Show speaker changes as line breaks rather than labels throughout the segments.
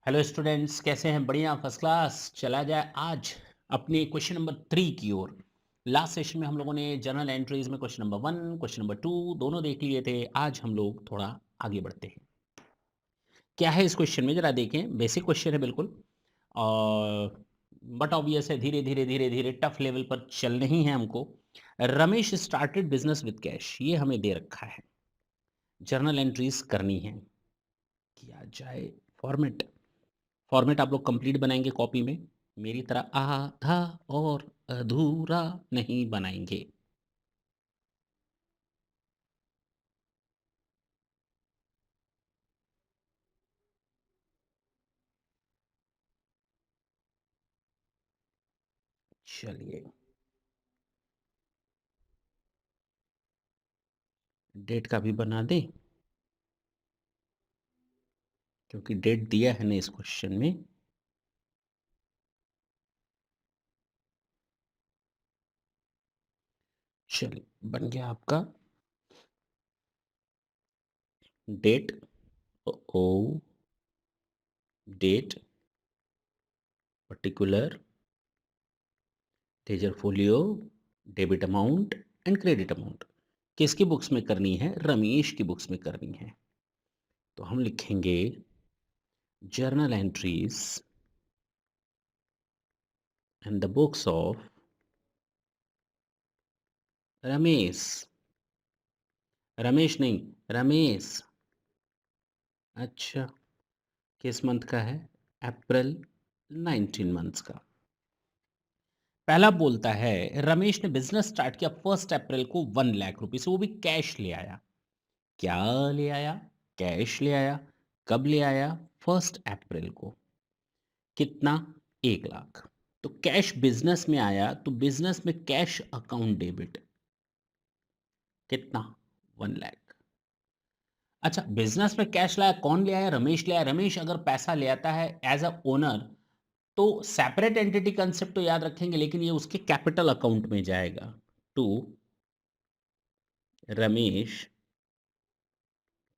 Hello students, कैसे हैं? बढ़िया, फर्स्ट क्लास। चला जाए आज अपने क्वेश्चन नंबर 3 की ओर। लास्ट सेशन में हम लोगों ने जर्नल एंट्रीज में क्वेश्चन नंबर 1 क्वेश्चन नंबर 2 दोनों देख लिए थे। आज हम लोग थोड़ा आगे बढ़ते हैं। क्या है इस क्वेश्चन में, जरा देखें। बेसिक क्वेश्चन है बिल्कुल, और बट ऑब्वियस है, धीरे धीरे धीरे धीरे टफ लेवल पर चलना ही है हमको। Ramesh started business with cash, ये हमें दे रखा है। जर्नल एंट्रीज करनी है, किया जाए। फॉर्मेट फॉर्मेट आप लोग कंप्लीट बनाएंगे कॉपी में, मेरी तरह आधा और अधूरा नहीं बनाएंगे। चलिए, डेट का भी बना दें, क्योंकि डेट दिया है ना इस क्वेश्चन में। चलिए, बन गया आपका डेट। ओ, date, particular, ledger folio, debit amount and credit amount. किसकी बुक्स में करनी है? रमेश की बुक्स में करनी है। तो हम लिखेंगे journal entries and the books of Ramesh. Ramesh नहीं, रमेश। अच्छा, किस मंथ का है? अप्रैल, 19 मंथ्स का। पहला बोलता है रमेश ने बिजनेस स्टार्ट किया 1 अप्रैल को 1 लाख रुपए से, वो भी कैश ले आया। क्या ले आया? कैश ले आया। कब ले आया? 1 अप्रैल को। कितना? 1 लाख। तो कैश बिजनेस में आया, तो बिजनेस में कैश अकाउंट डेबिट कितना? 1 लाख। अच्छा, बिजनेस में कैश लाया, कौन ले आया? रमेश ले आया। रमेश अगर पैसा ले आता है एज अ ओनर, तो सेपरेट एंटिटी कंसेप्ट तो याद रखेंगे, लेकिन ये उसके कैपिटल अकाउंट में जाएगा। To Ramesh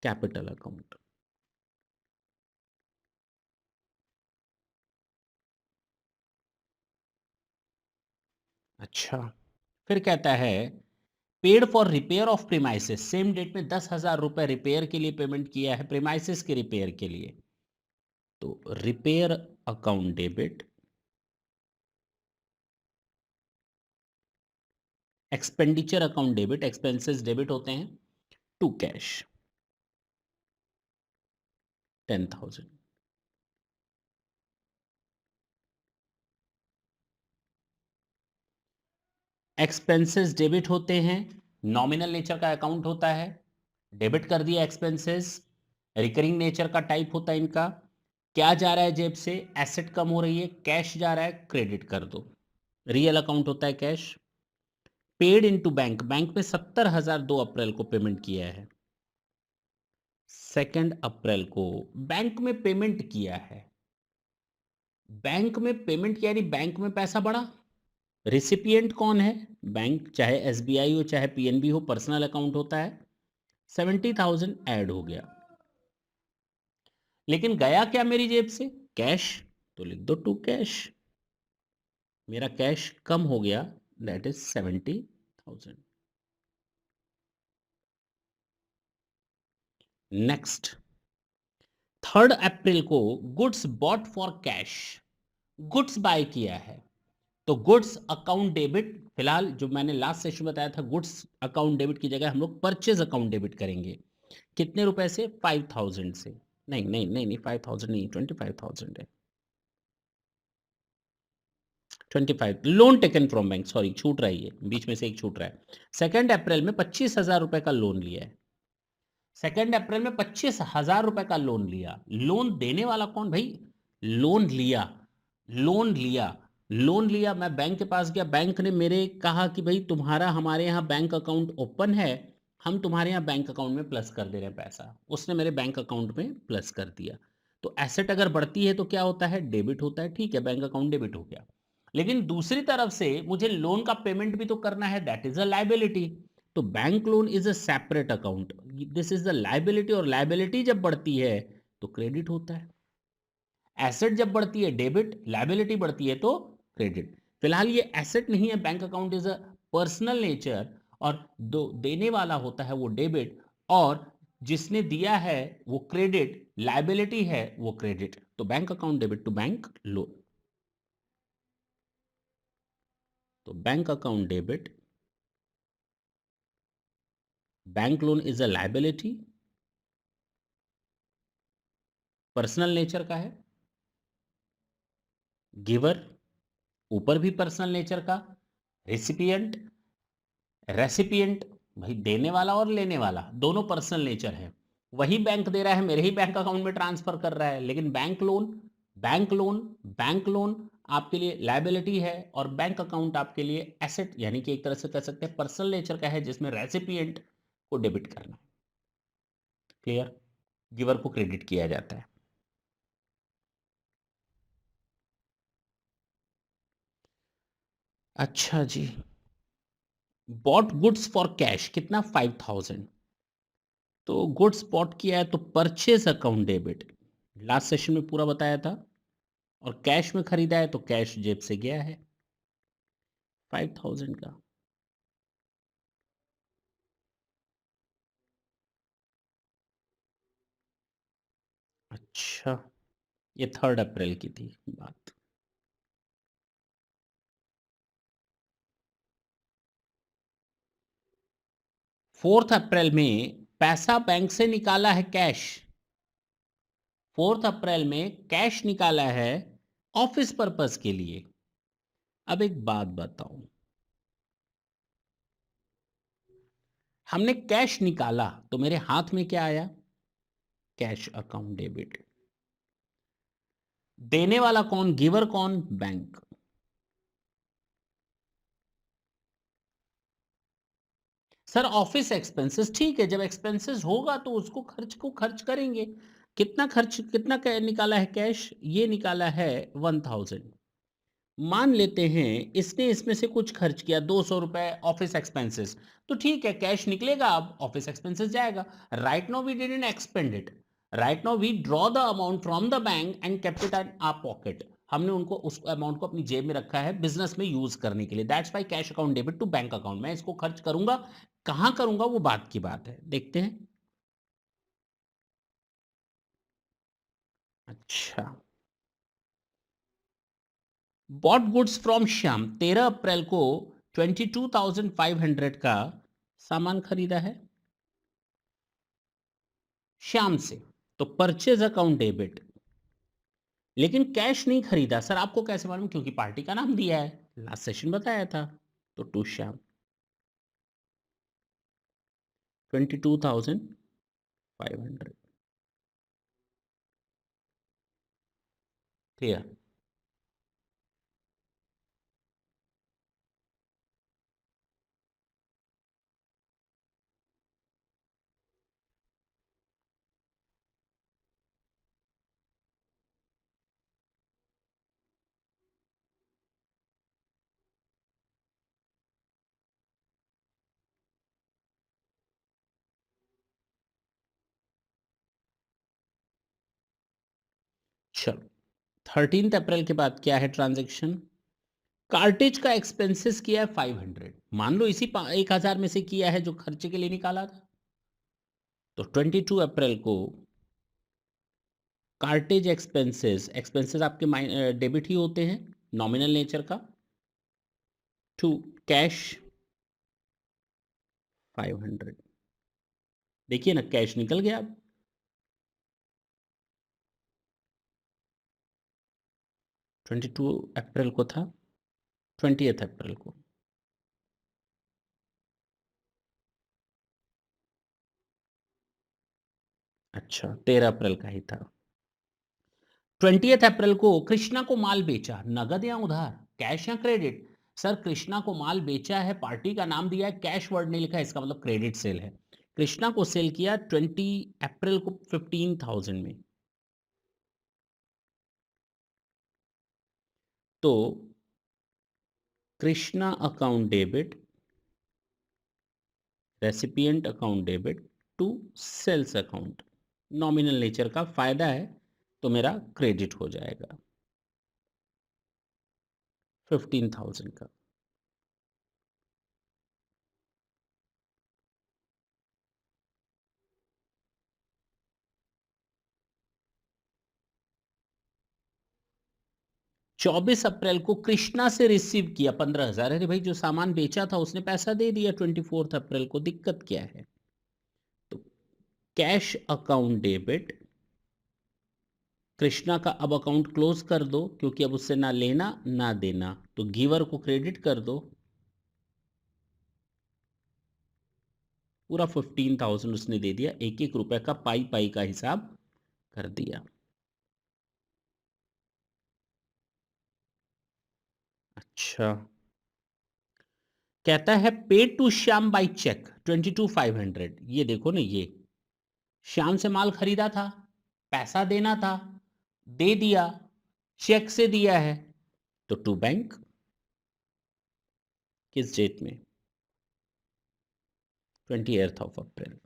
capital account. अच्छा, फिर कहता है paid for repair of premises, same date में 10,000 रुपए रिपेयर के लिए पेमेंट किया है, प्रीमाइसिस के रिपेयर के लिए। तो repair account debit, expenditure account debit, expenses debit होते हैं, टू कैश 10,000। एक्सपेंसेस डेबिट होते हैं, नॉमिनल नेचर का अकाउंट होता है, डेबिट कर दिया एक्सपेंसेस। रिकरिंग नेचर का टाइप होता है इनका। क्या जा रहा है जेब से? एसेट कम हो रही है, कैश जा रहा है, क्रेडिट कर दो। रियल अकाउंट होता है cash. Paid into bank, bank में 70,000 2 अप्रैल को पेमेंट किया है। 2 अप्रैल को बैंक में पेमेंट किया है। बैंक में पेमेंट किया, यानी बैंक में पैसा बढ़ा। रिसिपिएंट कौन है? बैंक, चाहे एसबीआई हो चाहे पीएनबी हो, पर्सनल अकाउंट होता है। 70,000 ऐड हो गया, लेकिन गया क्या मेरी जेब से? कैश। तो लिख दो टू कैश। मेरा कैश कम हो गया, दैट इज 70,000। नेक्स्ट, 3 अप्रैल को goods bought for cash, goods buy किया है। तो गुड्स अकाउंट डेबिट, फिलहाल जो मैंने लास्ट सेशन बताया था, गुड्स अकाउंट डेबिट की जगह हम लोग परचेज अकाउंट डेबिट करेंगे। कितने रुपए से? 5,000 से। नहीं नहीं नहीं नहीं, 5,000 नहीं, 25,000 है। 25 loan taken from bank, sorry छूट रही है, बीच में से एक छूट रहा है। 2 अप्रैल में 25,000 रुपए का लोन लिया है। 2 अप्रैल में 25,000 रुपए का लोन लिया। लोन देने वाला कौन भाई? लोन लिया, लोन लिया, लोन लिया। मैं बैंक के पास गया, बैंक ने मेरे कहा कि भाई तुम्हारा हमारे यहाँ बैंक अकाउंट ओपन है, हम तुम्हारे यहाँ बैंक अकाउंट में प्लस कर दे रहे हैं पैसा। उसने मेरे बैंक अकाउंट में प्लस कर दिया। तो एसेट अगर बढ़ती है तो क्या होता है? डेबिट होता है। ठीक है, बैंक अकाउंट डेबिट हो गया। लेकिन दूसरी तरफ से मुझे लोन का पेमेंट भी तो करना है, दैट इज अ लाइबिलिटी। तो bank loan is a separate account, this is the liability, और लाइबिलिटी जब बढ़ती है तो क्रेडिट होता है। एसेट जब बढ़ती है डेबिट, लायबिलिटी बढ़ती है तो क्रेडिट। फिलहाल ये एसेट नहीं है, bank account is a personal nature, और दो देने वाला होता है वो डेबिट, और जिसने दिया है वो क्रेडिट, लायबिलिटी है वो क्रेडिट। तो bank account debit to bank loan. तो bank account debit, bank loan is a liability, personal nature का है। गिवर, ऊपर भी पर्सनल नेचर का। रेसिपिएंट, रेसिपिएंट भाई देने वाला और लेने वाला दोनों पर्सनल नेचर है। वही बैंक दे रहा है, मेरे ही बैंक अकाउंट में ट्रांसफर कर रहा है। लेकिन bank loan, bank loan, bank loan आपके लिए लायबिलिटी है, और बैंक अकाउंट आपके लिए एसेट, यानी कि एक तरह से कह सकते हैं पर्सनल नेचर का है, जिसमें रेसिपिएंट को डेबिट करना है। क्लियर? गिवर को क्रेडिट किया जाता है। अच्छा जी, बॉट गुड्स फॉर कैश कितना, 5000। तो गुड्स बॉट किया है तो purchase account debit, last session में पूरा बताया था। और कैश में खरीदा है तो कैश जेब से गया है 5000 का। अच्छा, ये 3 अप्रैल की थी बात। 4 अप्रैल में पैसा बैंक से निकाला है कैश। 4 अप्रैल में कैश निकाला है ऑफिस पर्पस के लिए। अब एक बात बताओ, हमने कैश निकाला तो मेरे हाथ में क्या आया, कैश अकाउंट डेबिट। देने वाला कौन, गिवर कौन, बैंक। सर ऑफिस एक्सपेंसेस, ठीक है, जब एक्सपेंसेस होगा तो उसको खर्च को खर्च करेंगे। कितना खर्च, कितना निकाला है कैश, ये निकाला है 1000। मान लेते हैं इसने इसमें से कुछ खर्च किया 200 रुपए ऑफिस एक्सपेंसेस, तो ठीक है कैश निकलेगा, अब ऑफिस एक्सपेंसेस जाएगा। Right now we didn't expend it, right now we draw the amount from the bank and kept it in our pocket. हमने उनको उस अमाउंट को अपनी जेब में रखा है बिजनेस में यूज करने के लिए। That's why cash account debit to bank account. मैं इसको खर्च करूंगा, कहां करूंगा वो बात की बात है, देखते हैं। अच्छा, बॉट गुड्स फ्रॉम श्याम, 13 अप्रैल को 22,500 का सामान खरीदा है श्याम से, तो परचेज अकाउंट डेबिट। लेकिन कैश नहीं खरीदा, सर आपको कैसे मालूम, क्योंकि पार्टी का नाम दिया है, लास्ट सेशन बताया था। तो टू श्याम, 22,500। क्लियर? चलो, 13 अप्रैल के बाद क्या है ट्रांजेक्शन, कार्टेज का एक्सपेंसेस किया है 500। मान लो इसी 1000 में से किया है जो खर्चे के लिए निकाला था। तो 22 अप्रैल को कार्टेज एक्सपेंसेस, एक्सपेंसेस आपके डेबिट ही होते हैं, नॉमिनल नेचर का, टू कैश 500। देखिए ना कैश निकल गया अब। 22 अप्रैल को था, 20 अप्रैल को। अच्छा, 13 अप्रैल का ही था। 20 अप्रैल को कृष्णा को माल बेचा, नगद या उधार, कैश या क्रेडिट। सर कृष्णा को माल बेचा है, पार्टी का नाम दिया है, कैश वर्ड नहीं लिखा है, इसका मतलब क्रेडिट सेल है। कृष्णा को सेल किया 20 अप्रैल को 15,000 में। तो Krishna account debit, recipient account debit to sales account, nominal nature का फायदा है, तो मेरा क्रेडिट हो जाएगा 15,000 का। 24 अप्रैल को कृष्णा से रिसीव किया 15,000। अरे भाई, जो सामान बेचा था उसने पैसा दे दिया 24 अप्रैल को, दिक्कत क्या है? तो कैश अकाउंट डेबिट, कृष्णा का अब अकाउंट क्लोज कर दो, क्योंकि अब उससे ना लेना ना देना, तो गिवर को क्रेडिट कर दो। पूरा 15,000 उसने दे दिया, एक एक रुपए का पाई पाई का हिसाब कर दिया। अच्छा, कहता है paid to Shyam by cheque 22,500। ये देखो ना, ये श्याम से माल खरीदा था, पैसा देना था, दे दिया, चेक से दिया है, तो टू बैंक। किस डेट में? 28 April.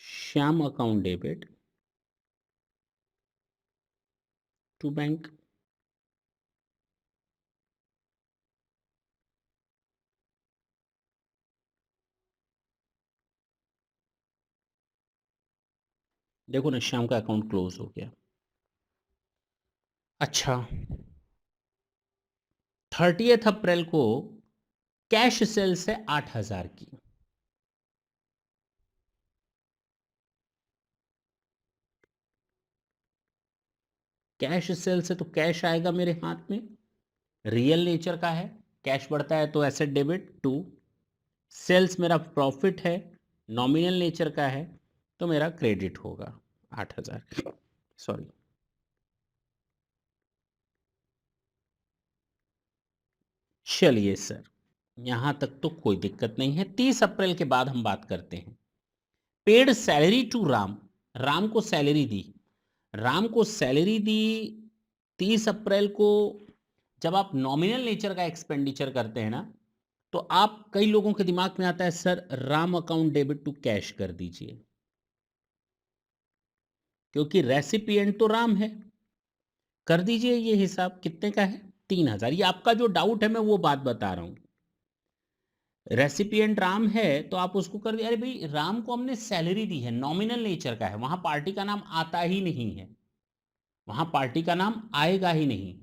Shyam account debit to bank. देखो ना, श्याम का अकाउंट क्लोज हो गया। अच्छा, 30 अप्रैल को कैश सेल्स है 8,000 की। कैश सेल्स है तो कैश आएगा मेरे हाथ में, रियल नेचर का है। कैश बढ़ता है तो एसेट डेबिट टू। सेल्स मेरा प्रॉफिट है, नॉमिनल नेचर का है, तो मेरा क्रेडिट होगा 8,000। सॉरी। चलिए सर, यहां तक तो कोई दिक्कत नहीं है। 30 अप्रैल के बाद हम बात करते हैं। Paid salary to Ram. Ram को सैलरी दी। राम को सैलरी दी 30 अप्रैल को। जब आप नॉमिनल नेचर का एक्सपेंडिचर करते हैं ना, तो आप, कई लोगों के दिमाग में आता है sir Ram account debit to cash कर दीजिए, क्योंकि रेसिपिएंट तो राम है। कर दीजिए, ये हिसाब कितने का है? 3,000। ये आपका जो डाउट है, मैं वो बात बता रहा हूं। रेसिपिएंट राम है तो आप उसको कर दिए। अरे भाई, राम को हमने सैलरी दी है, नॉमिनल नेचर का है, वहां पार्टी का नाम आता ही नहीं है, वहां पार्टी का नाम आएगा ही नहीं।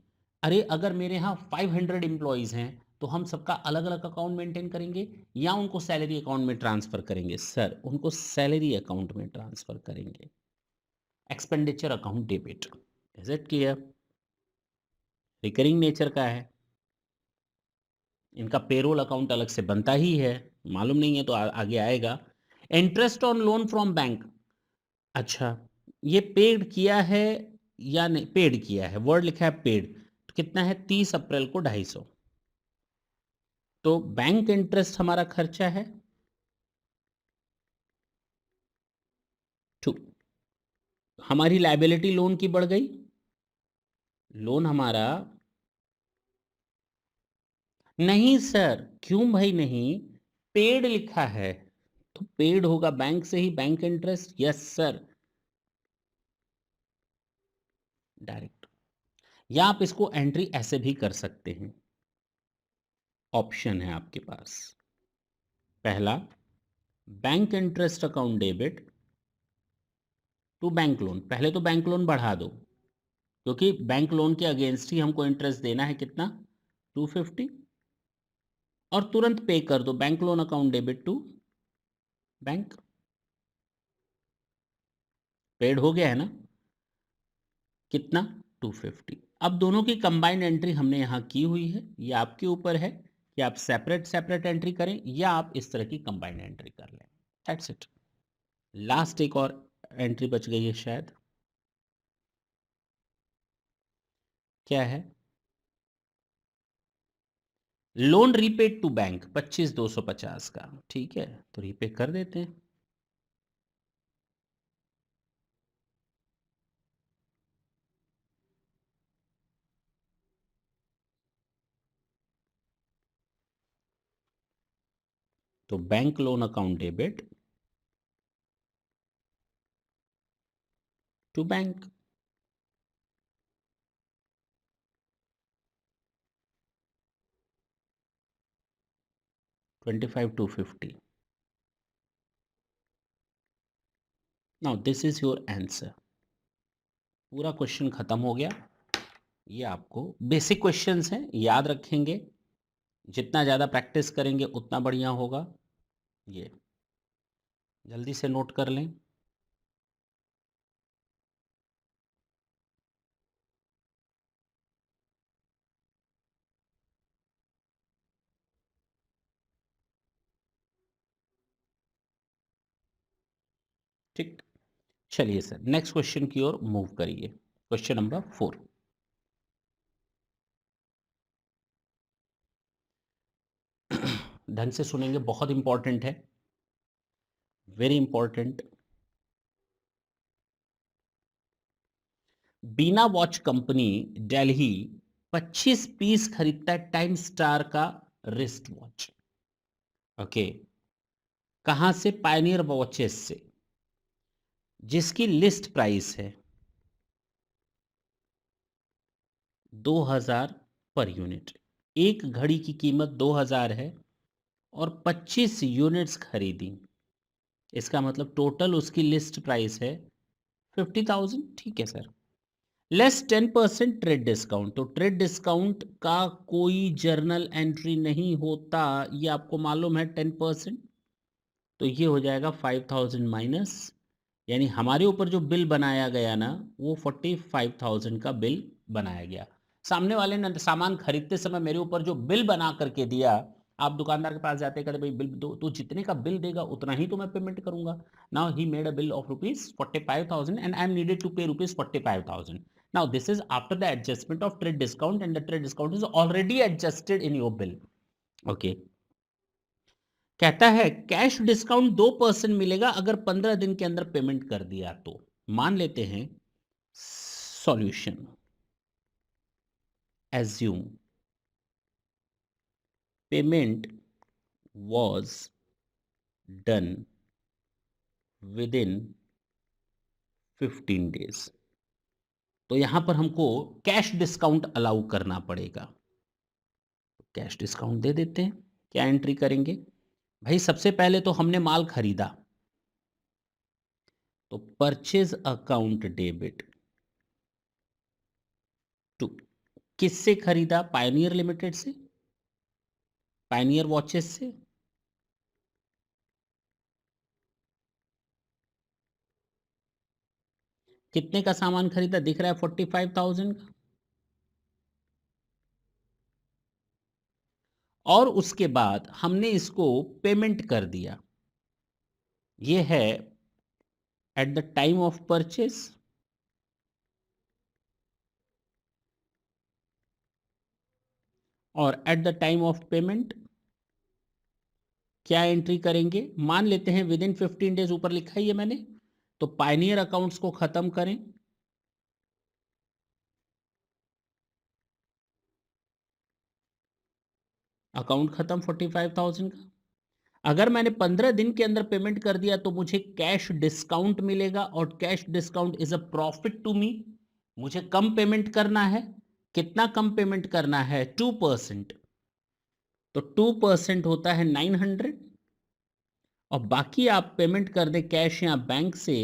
अरे, अगर मेरे यहाँ 500 एम्प्लॉयज हैं, तो हम सबका अलग अलग अकाउंट मेंटेन करेंगे या उनको सैलरी अकाउंट में ट्रांसफर करेंगे? सर, उनको सैलरी अकाउंट में ट्रांसफर करेंगे। Expenditure account debit. Is it clear? Recurring nature का है, इनका पेरोल अकाउंट अलग से बनता ही है। मालूम नहीं है तो आगे आएगा। Interest on loan from bank. अच्छा, ये पेड किया है या नहीं? पेड किया है, वर्ड लिखा है पेड, तो कितना है? 30 अप्रैल को 250। तो बैंक इंटरेस्ट हमारा खर्चा है 2। हमारी लायबिलिटी लोन की बढ़ गई। लोन हमारा, नहीं सर, क्यों भाई नहीं? पेड लिखा है तो पेड होगा बैंक से ही, bank interest. Yes sir, direct. या आप इसको एंट्री ऐसे भी कर सकते हैं। ऑप्शन है आपके पास। पहला, bank interest account debit to bank loan. पहले तो बैंक लोन बढ़ा दो, क्योंकि बैंक लोन के अगेंस्ट ही हमको इंटरेस्ट देना है। कितना? 250। और तुरंत पे कर दो bank loan account debit to bank. Paid हो गया है ना? कितना? 250। अब दोनों की कंबाइंड एंट्री हमने यहां की हुई है। ये आपके ऊपर है कि आप सेपरेट सेपरेट एंट्री करें या आप इस तरह की कंबाइंड एंट्री कर लें। That's it. लास्ट एक और एंट्री बच गई है शायद। क्या है? लोन रीपेड टू बैंक 25,250 का। ठीक है, तो रीपे कर देते हैं। तो bank loan account debit to bank. $25,250। Now this is your answer. पूरा क्वेश्चन खत्म हो गया। ये आपको बेसिक क्वेश्चंस हैं, याद रखेंगे। जितना ज़्यादा प्रैक्टिस करेंगे उतना बढ़िया होगा। ये जल्दी से नोट कर लें। ठीक, चलिए सर नेक्स्ट क्वेश्चन की ओर मूव करिए। Question number 4। ढंग से सुनेंगे, बहुत इंपॉर्टेंट है, वेरी इंपॉर्टेंट। बीना वॉच कंपनी दिल्ली 25 पीस खरीदता है टाइम स्टार का रिस्ट वॉच। ओके, कहां से? पायनियर वॉचेस से, जिसकी लिस्ट प्राइस है 2000 पर यूनिट। एक घड़ी की कीमत 2000 है और 25 यूनिट्स खरीदी। इसका मतलब टोटल उसकी लिस्ट प्राइस है 50,000। ठीक है सर। Less 10% trade discount. तो ट्रेड डिस्काउंट का कोई जर्नल एंट्री नहीं होता, ये आपको मालूम है 10%। तो ये हो जाएगा 5000 माइनस, यानी हमारे ऊपर जो बिल बनाया गया ना वो 45,000 का बिल बनाया गया। सामने वाले ने सामान खरीदते समय मेरे ऊपर जो बिल बना करके दिया, आप दुकानदार के पास जाते कहते भाई बिल दो, तो जितने का बिल देगा उतना ही तो मैं पेमेंट करूंगा। Now he made a bill of ₹45,000 and I am needed to pay ₹45,000। Now this is after the adjustment of trade discount and the trade discount is already adjusted in your bill. Okay, कहता है cash discount 2% मिलेगा अगर 15 दिन के अंदर payment कर दिया तो। मान लेते हैं solution, assume payment was done within 15 days। तो यहां पर हमको कैश डिस्काउंट अलाउ करना पड़ेगा। कैश डिस्काउंट दे देते हैं। क्या एंट्री करेंगे भाई? सबसे पहले तो हमने माल खरीदा, तो परचेज अकाउंट डेबिट टू, किससे खरीदा? पायनियर लिमिटेड से, पायनियर वॉचेस से। कितने का सामान खरीदा? दिख रहा है 45,000 का। और उसके बाद हमने इसको पेमेंट कर दिया। ये है at the time of purchase और at the time of payment क्या एंट्री करेंगे? मान लेते हैं विद इन 15 डेज, ऊपर लिखा ही है मैंने। तो पायनियर अकाउंट्स को खत्म करें। अकाउंट खत्म 45,000 का। अगर मैंने 15 दिन के अंदर पेमेंट कर दिया तो मुझे कैश डिस्काउंट मिलेगा, और cash discount is a profit to me. मुझे कम पेमेंट करना है। कितना कम पेमेंट करना है? 2%। तो 2% होता है 900, और बाकी आप पेमेंट कर दें कैश या बैंक से।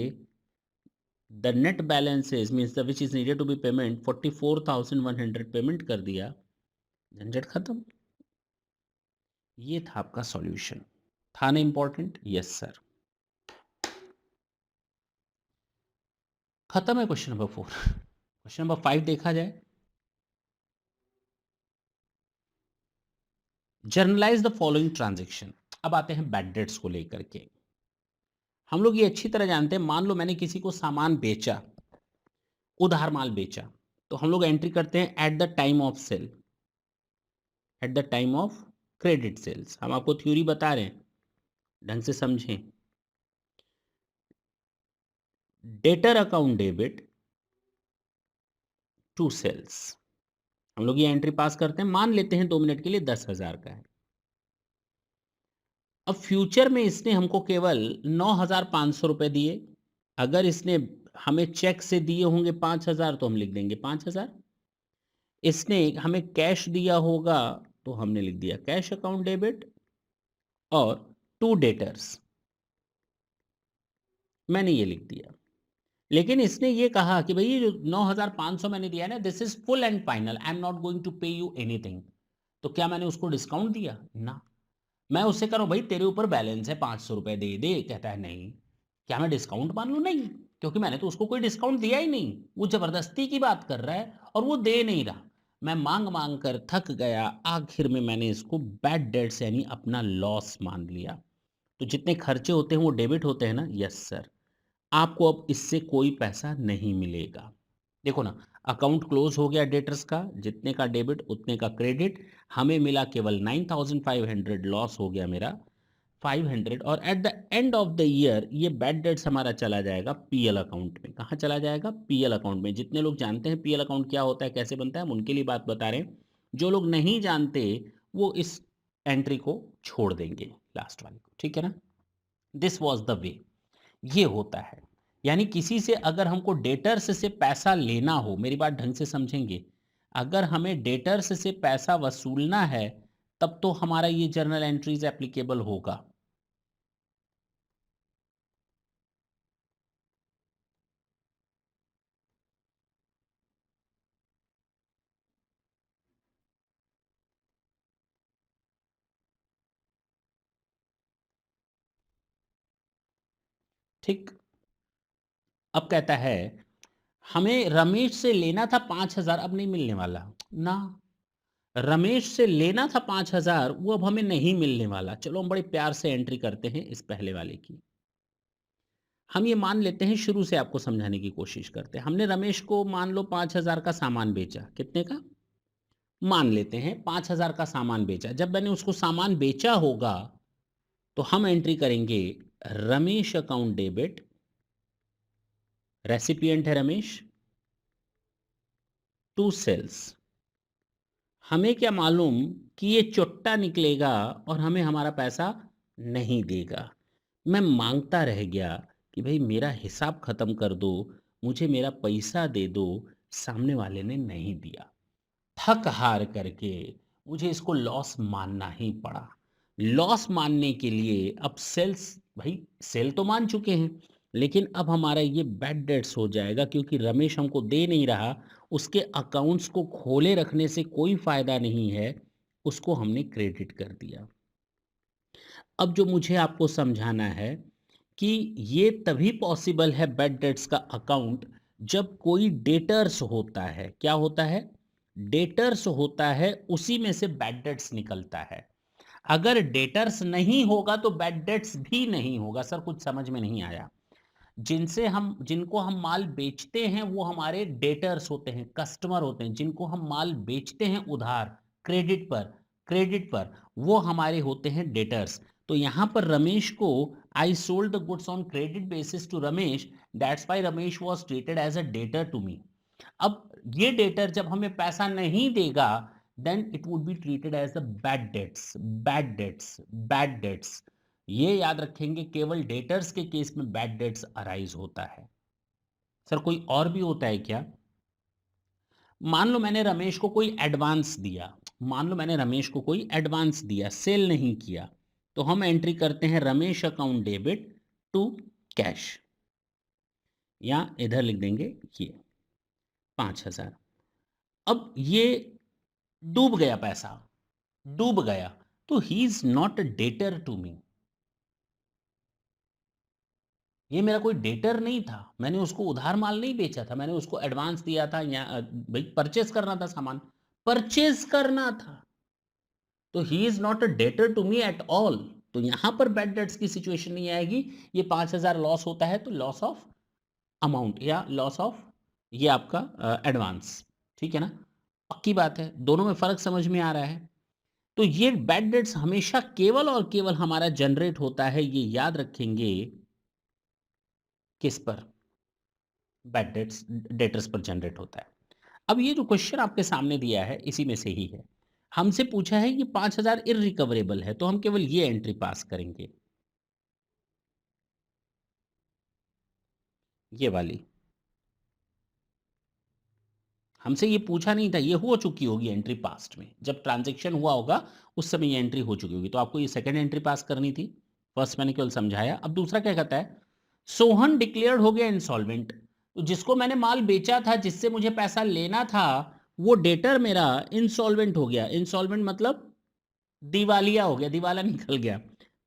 The net balance is means the which is needed to be payment 44,100 payment कर दिया, झंझट खत्म। ये था आपका सॉल्यूशन। था ना इंपॉर्टेंट? Yes sir. खत्म है क्वेश्चन नंबर 4। क्वेश्चन नंबर 5 देखा जाए। Generalized the following transaction. अब आते हैं बैड डेट्स को लेकर के। हम लोग ये अच्छी तरह जानते हैं, मान लो मैंने किसी को सामान बेचा, उधार माल बेचा, तो हम लोग एंट्री करते हैं at the time of sale, at the time of credit sales. हम आपको थ्योरी बता रहे हैं, ढंग से समझें। Debtor account debit to sales, हम लोग ये एंट्री पास करते हैं। मान लेते हैं 2 मिनट के लिए 10,000 का है। अब फ्यूचर में इसने हमको केवल 9,500 रुपए दिए। अगर इसने हमें चेक से दिए होंगे 5,000 तो हम लिख देंगे 5,000। इसने हमें कैश दिया होगा तो हमने लिख दिया कैश अकाउंट डेबिट। और टू डेटर्स मैंने ये लिख दिया। लेकिन इसने ये कहा कि भई ये जो 9,500 मैंने दिया है ना, this is full and final, I am not going to pay you anything. तो क्या मैंने उसको डिस्काउंट दिया? ना। मैं उससे कह रहा हूँ, भई तेरे ऊपर बैलेंस है ₹500 दे दे, कहता है नहीं। क्या मैं डिस्काउंट मान लूँ? नहीं, क्योंकि मैंने तो उसको कोई डिस्काउंट दिया ही नहीं। वो ज़बरदस्ती की बात कर रहा है और वो दे नहीं रहा। मैं माँग-माँग कर थक गया, आखिर में मैंने इसको बैड डेट्स यानी अपना लॉस मान लिया। तो जितने खर्चे होते हैं वो डेबिट होते हैं ना? Yes sir. आपको अब इससे कोई पैसा नहीं मिलेगा। देखो ना, अकाउंट क्लोज़ हो गया डेटर्स का, जितने का डेबिट उतने का क्रेडिट, हमें मिला केवल 9,500, लॉस हो गया मेरा 500। और at the end of the year ये बैड डेट्स हमारा चला जाएगा पीएल अकाउंट में। कहाँ चला जाएगा? पीएल अकाउंट में। जितने लोग जानते हैं पीएल अकाउंट क्या होता है, कैसे बनता है, हम उनके लिए बात बता रहे हैं। जो लोग नहीं जानते, वो इस एंट्री को छोड़ देंगे, लास्ट वाले को, ठीक है ना? This was the way. ये होता है। यानी किसी से अगर हमको डेटर्स से पैसा लेना हो, मेरी बात ढंग से समझेंगे, अगर हमें डेटर्स से पैसा वसूलना है, तब तो हमारा ये जर्नल एंट्रीज़ एप्लीकेबल होगा। ठीक? अब कहता है, हमें रमेश से लेना था 5,000, अब नहीं मिलने वाला। ना, रमेश से लेना था 5,000, वो अब हमें नहीं मिलने वाला। चलो हम बड़े प्यार से एंट्री करते हैं इस पहले वाले की। हम ये मान लेते हैं, शुरू से आपको समझाने की कोशिश करते हैं। हमने रमेश को मान लो 5,000 का सामान बेचा। कितने का? मान लेते हैं 5,000 का सामान बेचा। जब मैंने उसको सामान बेचा होगा, तो हम एंट्री करेंगे रमेश अकाउंट डेबिट, रेसिपिएंट है रमेश, टू सेल्स। हमें क्या मालूम कि ये चुट्टा निकलेगा और हमें हमारा पैसा नहीं देगा। मैं माँगता रह गया कि भई मेरा हिसाब ख़त्म कर दो, मुझे मेरा पैसा दे दो, सामने वाले ने नहीं दिया। थक हार करके मुझे इसको लॉस मानना ही पड़ा। लॉस मानने के लिए अब सेल्स, भाई सेल तो मान चुके हैं, लेकिन अब हमारा ये बैड डेट्स हो जाएगा क्योंकि रमेश हमको दे नहीं रहा। उसके अकाउंट्स को खोले रखने से कोई फ़ायदा नहीं है, उसको हमने क्रेडिट कर दिया। अब जो मुझे आपको समझाना है कि ये तभी पॉसिबल है बैड डेट्स का अकाउंट, जब कोई डेटर्स होता है। क्या होता है? डेटर्स होता है, उसी में से बैड डेट्स निकलता है। अगर डेटर्स नहीं होगा तो बैड डेट्स भी नहीं होगा। सर कुछ समझ में नहीं आया। जिनको हम माल बेचते हैं वो हमारे डेटर्स होते हैं, कस्टमर होते हैं। जिनको हम माल बेचते हैं उधार, क्रेडिट पर वो हमारे होते हैं डेटर्स। तो यहाँ पर रमेश को, I sold the goods on credit basis to Ramesh, that's why Ramesh was treated as a debtor to me. अब ये डेटर जब हमें पैसा नहीं देगा, then it would be treated as a bad debts. ये याद रखेंगे, केवल डेटर्स के केस में बैड डेट्स अराइज होता है। सर कोई और भी होता है क्या? मान लो मैंने रमेश को कोई एडवांस दिया। सेल नहीं किया। तो हम एंट्री करते हैं Ramesh account debit to cash, या इधर लिख देंगे ये 5,000। अब ये डूब गया पैसा, डूब गया, तो he is not a debtor to me. ये मेरा कोई डेटर नहीं था। मैंने उसको उधार माल नहीं बेचा था, मैंने उसको एडवांस दिया था, या भाई परचेज करना था सामान, परचेज करना था। तो he is not a debtor to me at all. तो यहां पर बैड डेट्स की सिचुएशन नहीं आएगी। ये 5,000 लॉस होता है तो लॉस ऑफ अमाउंट या लॉस ऑफ ये आपका एडवांस। ठीक है ना? पक्की बात है, दोनों में फर्क समझ में आ रहा है। तो ये बैड डेट्स हमेशा केवल और केवल हमारा जनरेट होता है, ये याद रखेंगे, किस पर? बैड डेट्स, डेटर्स पर जनरेट होता है। अब ये जो क्वेश्चन आपके सामने दिया है इसी में से ही है। हमसे पूछा है कि 5,000 इररिकवरेबल है, तो हम केवल ये एंट्री पास करेंगे, ये वाली। हमसे ये पूछा नहीं था, ये हो चुकी होगी एंट्री पास्ट में। जब ट्रांज़ैक्शन हुआ होगा, उस समय ये एंट्री हो चुकी होगी। तो आपको ये सेकंड एंट्री पास करनी थी। फर्स्ट मैंने केवल समझाया। अब दूसरा क्या कहता है, सोहन डिक्लेयर्ड हो गया इंसॉल्वेंट। तो जिसको मैंने माल बेचा था, जिससे मुझे पैसा लेना था, वो डेटर मेरा इंसॉल्वेंट हो गया। इंसॉल्वेंट मतलब दिवालिया हो गया, दिवाला निकल गया।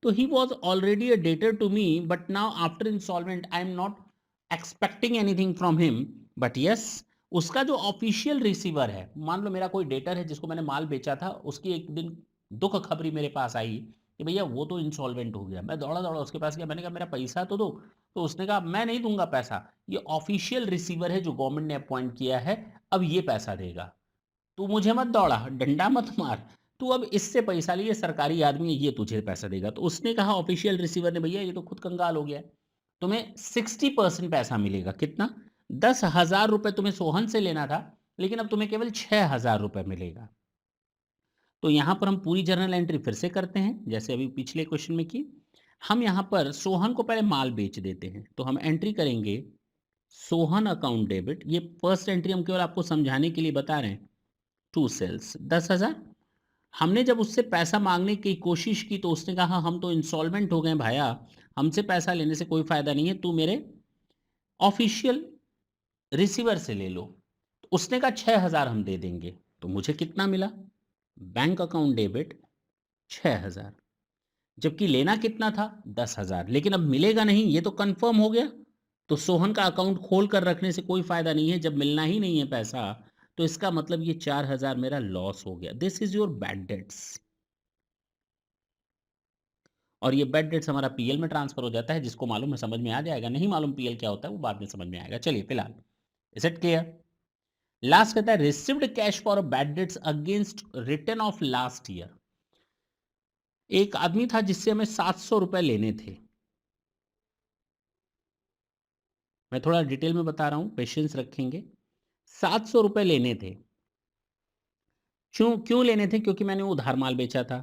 तो he was already a debtor to me, but now after insolvent I am not expecting anything from him, but yes, उसका जो ऑफिशियल रिसीवर है, मान लो मेरा कोई डेटर है जिसको मैंने माल बेचा था, उसकी एक दिन दुख खबरी मेरे पास आई कि भैया वो तो इंसॉल्वेंट हो गया। मैं दौड़ा दौड़ा उसके पास गया, मैंने कहा मेरा पैसा तो दो। तो उसने कहा मैं नहीं दूंगा पैसा, ये ऑफिशियल रिसीवर है जो गवर्नमेंट ने अपॉइंट किया है, अब ये पैसा देगा। तू मुझे मत दौड़ा, डंडा मत मार, तू अब इससे पैसा लिए, सरकारी आदमी है, ये तुझे पैसा देगा। तो उसने कहा ऑफिशियल रिसीवर ने, भैया ये तो खुद कंगाल हो गया है, तुम्हें 60% पैसा मिलेगा। कितना? 10,000 रुपए तुम्हें सोहन से लेना था, लेकिन अब तुम्हें केवल 6,000 रुपए मिलेगा। तो यहां पर हम पूरी जर्नल एंट्री फिर से करते हैं, जैसे अभी पिछले क्वेश्चन में की। हम यहां पर सोहन को पहले माल बेच देते हैं, तो हम एंट्री करेंगे सोहन अकाउंट डेबिट। ये फर्स्ट एंट्री हम केवल आपको समझाने के लिए बता रहे हैं। To sales 10,000। हमने जब उससे पैसा मांगने की कोशिश की, तो उसने कहा हम तो इंसॉल्वेंट हो गए भाया, हमसे पैसा लेने से कोई फायदा नहीं है, तू मेरे ऑफिशियल रिसीवर से ले लो। तो उसने कहा 6,000 हम दे देंगे। तो मुझे कितना मिला? Bank account debit 6,000। जबकि लेना कितना था? 10,000। लेकिन अब मिलेगा नहीं, ये तो कंफर्म हो गया। तो सोहन का अकाउंट खोल कर रखने से कोई फायदा नहीं है, जब मिलना ही नहीं है पैसा। तो इसका मतलब ये 4,000 मेरा लॉस हो गया। This is your bad debts. और ये बैड डेट्स हमारा पीएल में ट्रांसफर हो जाता है। जिसको मालूम है समझ में आ जाएगा, नहीं मालूम पीएल क्या होता है वो बाद में समझ में आएगा। चलिए फिलहाल, इज इट क्लियर? लास्ट कहता है received cash for bad debts against return of last year. एक आदमी था जिससे हमें 700 रुपए लेने थे। मैं थोड़ा डिटेल में बता रहा हूं, पेशेंस रखेंगे। 700 रुपए लेने थे। क्यों क्यों लेने थे? क्योंकि मैंने वो उधार माल बेचा था।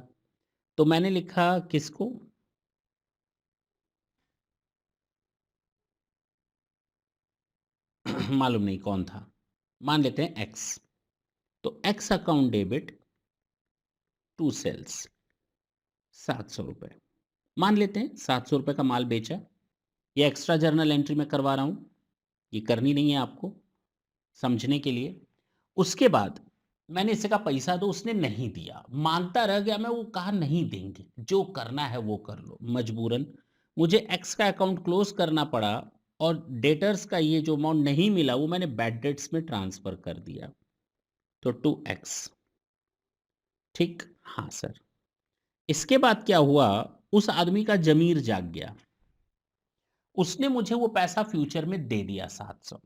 तो मैंने लिखा किसको? मालूम नहीं कौन था, मान लेते हैं एक्स। तो X account debit to sales 700 रुपए। मान लेते हैं 700 रुपए का माल बेचा। ये एक्स्ट्रा जर्नल एंट्री में करवा रहा हूं, ये करनी नहीं है आपको, समझने के लिए। उसके बाद मैंने इससे कहा पैसा दो, उसने नहीं दिया, मांगता रह गया मैं। वो कहा नहीं देंगे, जो करना है वो कर लो। मजबूरन मुझे एक्स का अकाउंट क्लोज करना पड़ा, और डेटर्स का ये जो अमाउंट नहीं मिला वो मैंने बैड डेट्स में ट्रांसफर कर दिया। तो 2x। ठीक, हाँ सर। इसके बाद क्या हुआ? उस आदमी का जमीर जाग गया, उसने मुझे वो पैसा फ्यूचर में दे दिया 700।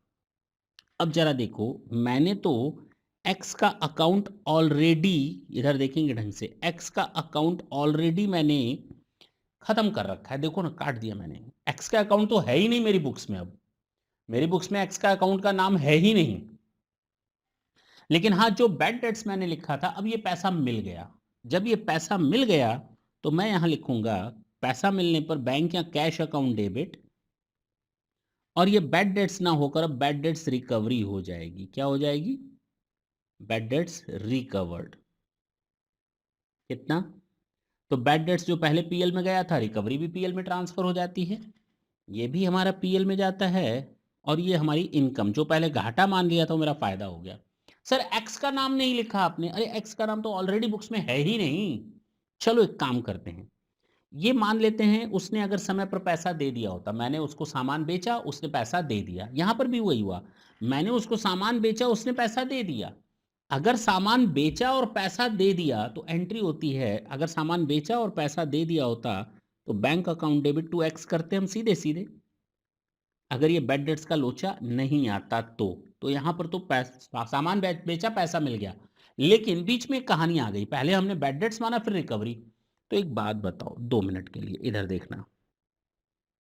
अब जरा देखो, मैंने तो एक्स का अकाउंट ऑलरेडी, इधर देखेंगे ढंग से, एक्स का अकाउंट ऑलरेडी मैंने खत्म कर रखा है। देखो ना, काट दिया मैंने। एक्स का अकाउंट तो है ही नहीं मेरी बुक्स में। अब मेरी बुक्स में एक्स का अकाउंट का नाम है ही नहीं। लेकिन हाँ, जो बैड डेट्स मैंने लिखा था, अब ये पैसा मिल गया। जब ये पैसा मिल गया, तो मैं यहां लिखूंगा पैसा मिलने पर बैंक या कैश अकाउंट डेबिट, और ये बैड डेट्स ना होकर अब बैड डेट्स रिकवरी हो जाएगी। क्या हो जाएगी? Bad debts recovered. कितना? तो बैड डेट्स जो पहले पीएल में गया था, रिकवरी भी पीएल में ट्रांसफर हो जाती है। ये भी हमारा पीएल में जाता है। और ये हमारी इनकम, जो पहले घाटा मान लिया था, वो मेरा फायदा हो गया। सर एक्स का नाम नहीं लिखा आपने। अरे एक्स का नाम तो ऑलरेडी बुक्स में है ही नहीं। चलो एक काम करते हैं, ये मान लेते हैं उसने अगर समय पर पैसा दे दिया होता, मैंने उसको सामान बेचा, उसने पैसा दे दिया। यहां पर भी वही हुआ, मैंने उसको सामान बेचा, उसने पैसा दे दिया। अगर सामान बेचा और पैसा दे दिया तो एंट्री होती है, अगर सामान बेचा और पैसा दे दिया होता तो bank account debit to X करते हम सीधे सीधे। अगर ये बैड डेट्स का लोचा नहीं आता तो यहां पर तो सामान बेचा, पैसा मिल गया। लेकिन बीच में एक कहानी आ गई, पहले हमने बैड डेट्स माना, फिर रिकवरी। तो एक बात बताओ, 2 मिनट के लिए इधर देखना।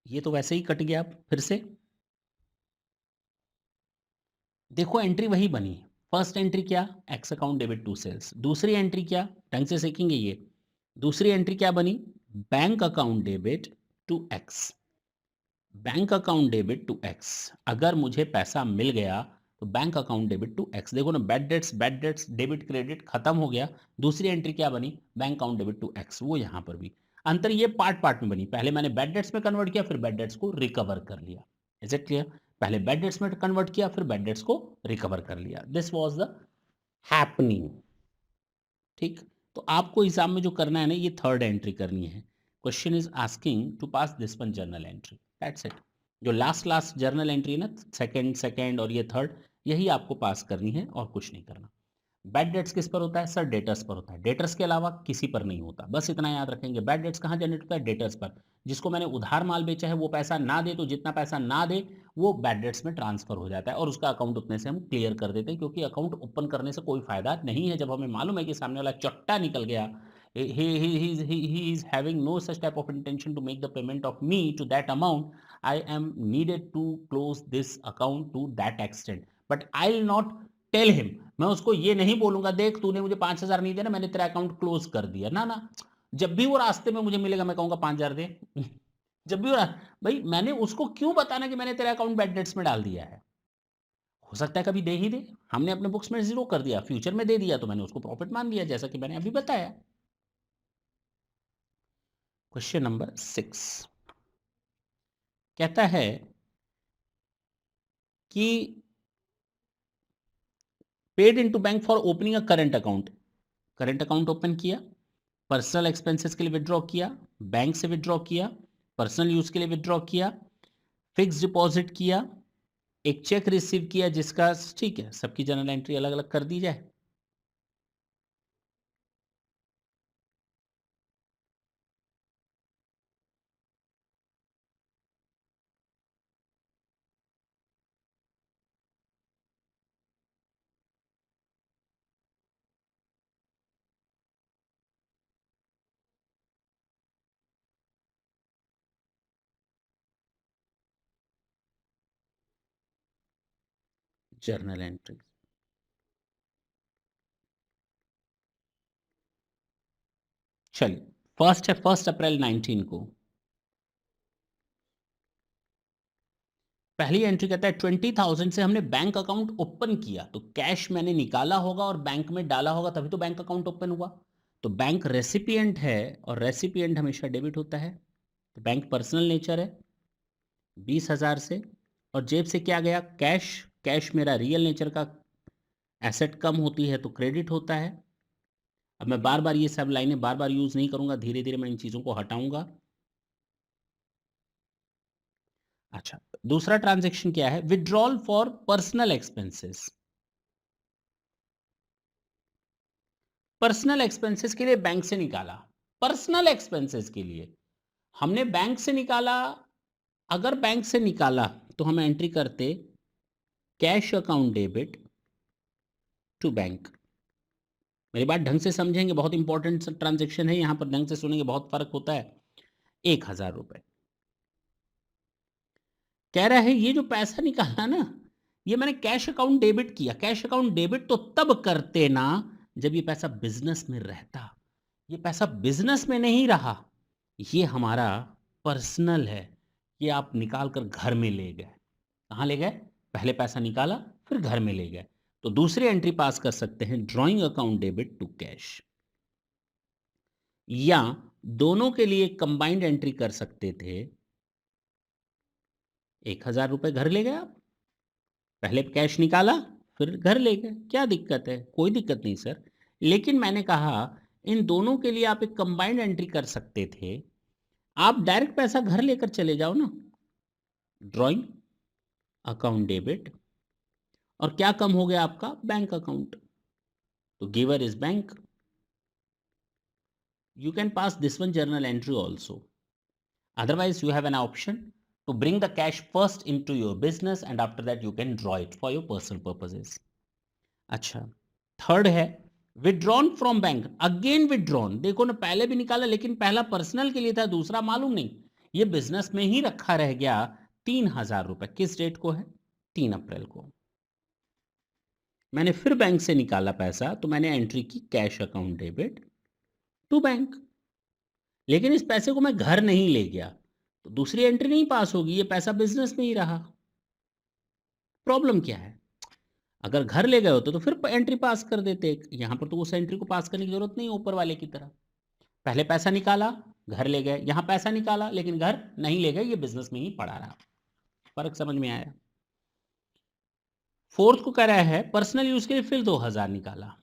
ये तो वैसे ही कट गया। फिर से देखो, एंट्री वही बनी। फर्स्ट एंट्री क्या? X account debit to sales. दूसरी एंट्री क्या? ढंग से सीखेंगे ये। दूसरी एंट्री क्या बनी? Bank account debit to X. Bank account debit to X. अगर मुझे पैसा मिल गया तो bank account debit to X. देखो ना, बैड डेट्स डेबिट क्रेडिट खत्म हो गया, दूसरी एंट्री क्या बनी, bank account debit to X. वो यहाँ पर भी अंतर ये पार्ट पार्ट में बनी, पहले मैंने बैड डेट्स में कन्वर्ट किया, फिर बैड डेट्स को रिकवर कर लिया। Is it clear? पहले बैड डेट्स में कन्वर्ट किया, फिर बैड डेट्स को रिकवर कर लिया। This was the happening. ठीक, तो आपको एग्जाम में जो करना है ना, ये थर्ड एंट्री करनी है। Question is asking to pass this one journal entry, that's it. जो लास्ट लास्ट जर्नल एंट्री है ना, सेकंड सेकंड और ये थर्ड, यही आपको पास करनी है और कुछ नहीं करना। बैड डेट्स किस पर होता है सर? डेटर्स पर होता है। डेटर्स के अलावा किसी पर नहीं होता, बस इतना याद रखेंगे। बैड डेट्स कहाँ जनरेट होता है? डेटर्स पर। जिसको मैंने उधार माल बेचा है वो पैसा ना दे, तो जितना पैसा ना दे वो बैड डेट्स में ट्रांसफर हो जाता है और उसका अकाउंट उतने से हम क्लियर कर देते हैं, क्योंकि अकाउंट ओपन करने से कोई फायदा नहीं है जब हमें मालूम है कि सामने वाला चट्टा निकल गया। He is having no such type of intention to make the payment of me to that amount. I am needed to close this account to that extent, but I'll not tell him. मैं उसको ये नहीं बोलूंगा, देख तूने मुझे 5,000 नहीं दिया ना, मैंने तेरा अकाउंट क्लोज कर दिया ना ना। जब भी वो रास्ते में मुझे मिलेगा मैं कहूंगा 5,000 दे। जब भी भाई मैंने उसको क्यों बताना कि मैंने तेरा अकाउंट बैड डेट्स में डाल दिया है? हो सकता है कभी दे ही दे, हमने अपने बुक्स में जीरो कर दिया, फ्यूचर में दे दिया तो मैंने उसको प्रॉफिट मान लिया, जैसा कि मैंने अभी बताया। क्वेश्चन नंबर 6 कहता है कि paid into bank for opening a current account. Current account open किया, पर्सनल एक्सपेंसेस के लिए विड्रॉ किया, बैंक से विड्रॉ किया, पर्सनल यूज के लिए विड्रॉ किया, फिक्स डिपॉजिट किया, एक चेक रिसीव किया जिसका, ठीक है, सबकी जर्नल एंट्री अलग अलग कर दी जाए। जर्नल एंट्री, चलिए फर्स्ट है 1 अप्रैल 19 को। पहली एंट्री कहता है 20,000 से हमने बैंक अकाउंट ओपन किया, तो कैश मैंने निकाला होगा और बैंक में डाला होगा तभी तो बैंक अकाउंट ओपन हुआ। तो बैंक रेसिपिएंट है और रेसिपिएंट हमेशा डेबिट होता है, तो बैंक पर्सनल नेचर है 20,000 से, और जेब से क्या गया? कैश। कैश मेरा रियल नेचर का एसेट कम होती है तो क्रेडिट होता है। अब मैं बार बार ये सब लाइनें बार बार यूज नहीं करूंगा, धीरे धीरे मैं इन चीजों को हटाऊंगा। अच्छा, दूसरा ट्रांजैक्शन क्या है? Withdrawal for personal expenses. Personal expenses के लिए बैंक से निकाला, पर्सनल एक्सपेंसेस के लिए हमने बैंक से निकाला। अगर बैंक से निकाला तो हम एंट्री करते cash account debit to bank. मेरी बात ढंग से समझेंगे, बहुत इंपॉर्टेंट ट्रांजैक्शन है, यहां पर ढंग से सुनेंगे, बहुत फर्क होता है। 1,000 रुपए कह रहा है, ये जो पैसा निकाला ना, ये मैंने कैश अकाउंट डेबिट किया। कैश अकाउंट डेबिट तो तब करते ना जब ये पैसा बिजनेस में रहता। ये पैसा बिजनेस में नहीं रहा, ये हमारा पर्सनल है, ये आप निकाल कर घर में ले गए। कहाँ ले गए? पहले पैसा निकाला फिर घर में ले गए, तो दूसरी एंट्री पास कर सकते हैं, drawing account debit to cash. या दोनों के लिए कंबाइंड एंट्री कर सकते थे, 1,000 रुपए घर ले गए आप, पहले कैश निकाला फिर घर ले गए, क्या दिक्कत है? कोई दिक्कत नहीं सर, लेकिन मैंने कहा इन दोनों के लिए आप एक कंबाइंड एंट्री कर सकते थे। आप डायरेक्ट पैसा घर लेकर चले जाओ ना, ड्रॉइंग अकाउंट डेबिट, और क्या कम हो गया आपका? Bank account. तो giver is bank. You can pass this one journal entry also. Otherwise, you have an option to bring the cash first into your business and after that you can draw it for your personal purposes. अच्छा, third है withdrawn from bank. Again withdrawn, देखो ना, पहले भी निकाला लेकिन पहला personal के लिए था, दूसरा मालूम नहीं, ये बिजनेस में ही रखा रह गया। 3,000 रुपए किस डेट को है? 3 अप्रैल को। मैंने फिर बैंक से निकाला पैसा, तो मैंने एंट्री की cash account debit to bank, लेकिन इस पैसे को मैं घर नहीं ले गया, तो दूसरी एंट्री नहीं पास होगी, ये पैसा बिजनेस में ही रहा। प्रॉब्लम क्या है? अगर घर ले गए होते तो फिर एंट्री पास कर देते। यहाँ पर तो उस एंट्री को पास करने की ज़रूरत नहीं है ऊपर वाले की तरह। पहले पैसा निकाला, घर ले गए, यहाँ पैसा निकाला लेकिन घर नहीं ले गए, ये बिज़नेस में ही पड़ा रहा। फ़र्क समझ में आया? फोर्थ को कह रहा है पर्सनल यूज़ के लिए फिर 2000 निकाला।